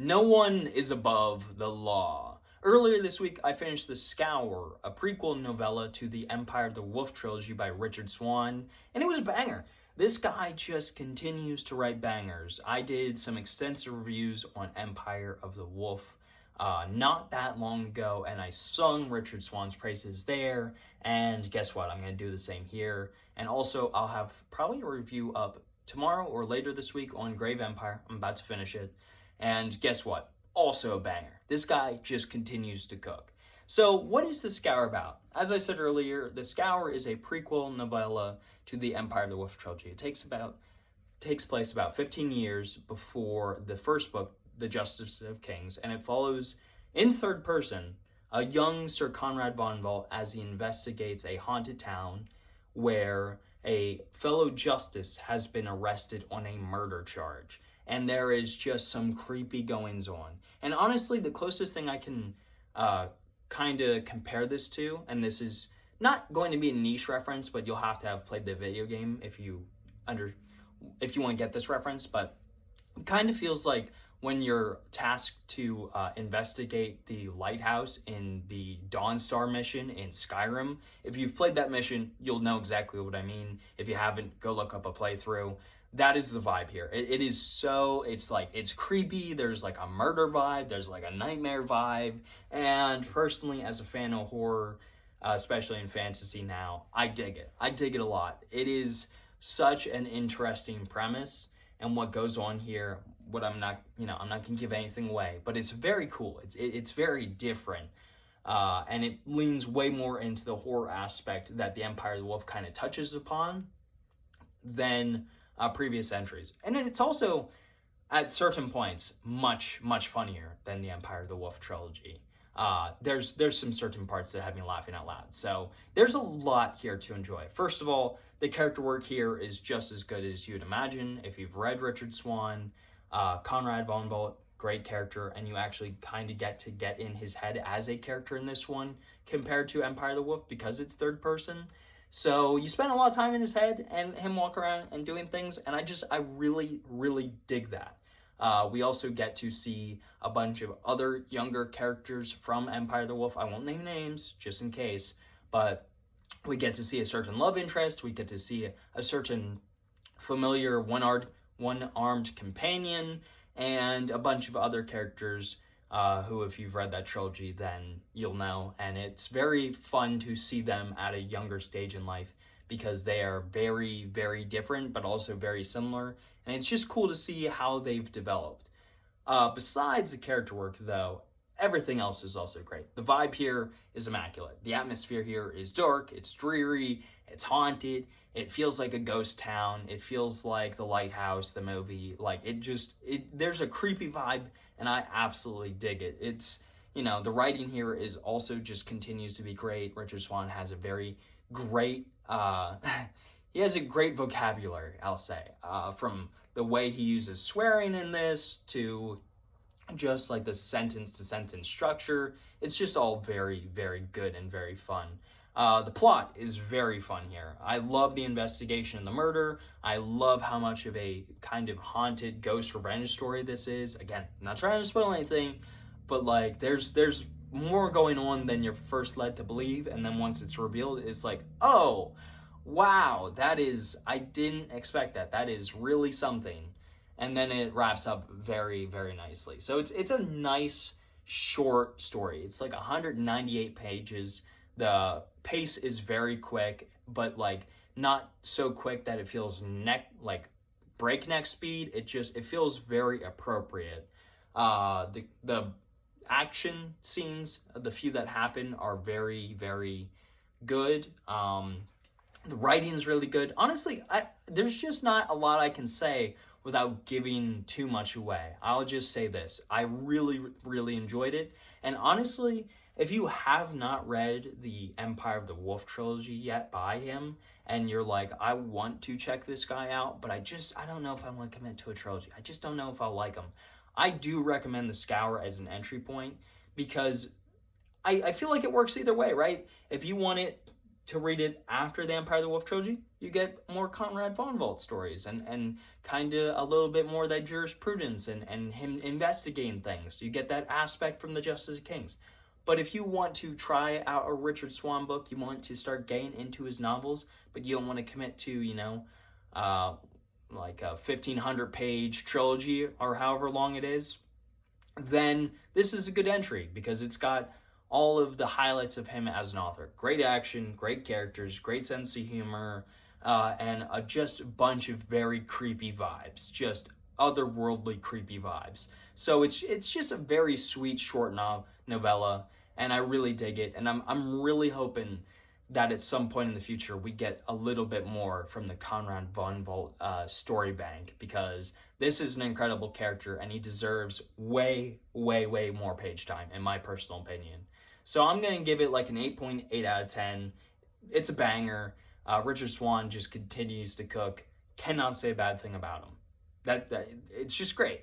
No one is above the law. Earlier this week, I finished The Scour, a prequel novella to the Empire of the Wolf trilogy by Richard Swan, and it was a banger. This guy just continues to write bangers. I did some extensive reviews on Empire of the Wolf not that long ago, and I sung Richard Swan's praises there, and guess what? I'm going to do the same here. And also, I'll have probably a review up tomorrow or later this week on Grave Empire. I'm about to finish it. And guess what? Also a banger. This guy just continues to cook. So what is The Scour about? As I said earlier, The Scour is a prequel novella to the Empire of the Wolf trilogy. It takes place about 15 years before the first book, The Justice of Kings, and it follows, in third person, a young Sir Conrad von Valt as he investigates a haunted town where a fellow justice has been arrested on a murder charge. And there is just some creepy goings on. And honestly, the closest thing I can kind of compare this to, and this is not going to be a niche reference, but you'll have to have played the video game if you want to get this reference, but it kind of feels like when you're tasked to investigate the lighthouse in the Dawnstar mission in Skyrim. If you've played that mission, you'll know exactly what I mean. If you haven't, go look up a playthrough. That is the vibe here. It is so, it's creepy. There's like a murder vibe. There's like a nightmare vibe. And personally, as a fan of horror, especially in fantasy now, I dig it. I dig it a lot. It is such an interesting premise. And what goes on here, what I'm not going to give anything away, but it's very cool. It's very different. And it leans way more into the horror aspect that the Empire of the Wolf kind of touches upon than previous entries. And then it's also, at certain points, much, much funnier than the Empire of the Wolf trilogy. There's some certain parts that have me laughing out loud. So there's a lot here to enjoy. First of all, the character work here is just as good as you'd imagine. If you've read Richard Swan, Conrad von Valt, great character, and you actually kind of get in his head as a character in this one compared to Empire of the Wolf because it's third person. So you spend a lot of time in his head and him walk around and doing things, and I really, really dig that. We also get to see a bunch of other younger characters from Empire of the Wolf. I won't name names, just in case, but we get to see a certain love interest. We get to see a certain familiar one-armed companion, and a bunch of other characters who, if you've read that trilogy, then you'll know. And it's very fun to see them at a younger stage in life because they are very, very different, but also very similar. And it's just cool to see how they've developed. Besides the character work, though, everything else is also great. The vibe here is immaculate. The atmosphere here is dark, it's dreary, it's haunted, it feels like a ghost town, it feels like The Lighthouse, the movie. Like, there's a creepy vibe, and I absolutely dig it. It's, the writing here is also just continues to be great. Richard Swan has a very great, he has a great vocabulary, I'll say, from the way he uses swearing in this to just like the sentence-to-sentence structure. It's just all very, very good and very fun. The plot is very fun here. I love the investigation and the murder. I love how much of a kind of haunted ghost revenge story this is. Again, not trying to spoil anything, but like there's more going on than you're first led to believe, and then once it's revealed, it's like, oh, wow, I didn't expect that. That is really something. And then it wraps up very, very nicely. So it's a nice short story. It's like 198 pages. The pace is very quick, but like not so quick that it feels breakneck speed. It feels very appropriate. The action scenes, the few that happen, are very, very good. The writing's really good. Honestly, there's just not a lot I can say without giving too much away. I'll just say this. I really, really enjoyed it. And honestly, if you have not read the Empire of the Wolf trilogy yet by him, and you're like, I want to check this guy out, but I don't know if I want to commit to a trilogy. I just don't know if I'll like him. I do recommend The Scour as an entry point because I feel like it works either way, right? If you want it to read it after the Empire of the Wolf trilogy, you get more Conrad von Volt stories and kind of a little bit more of that jurisprudence and him investigating things. You get that aspect from the Justice of Kings. But if you want to try out a Richard Swan book, you want to start getting into his novels, but you don't want to commit to, like a 1,500 page trilogy or however long it is, then this is a good entry because it's got all of the highlights of him as an author. Great action, great characters, great sense of humor, and just a bunch of very creepy vibes, just otherworldly creepy vibes. So it's just a very sweet short novella, and I really dig it. And I'm really hoping that at some point in the future we get a little bit more from the Conrad von Volt story bank, because this is an incredible character and he deserves way, way, way more page time, in my personal opinion. So I'm going to give it like an 8.8 out of 10. It's a banger. Richard Swan just continues to cook. Cannot say a bad thing about him. That it's just great.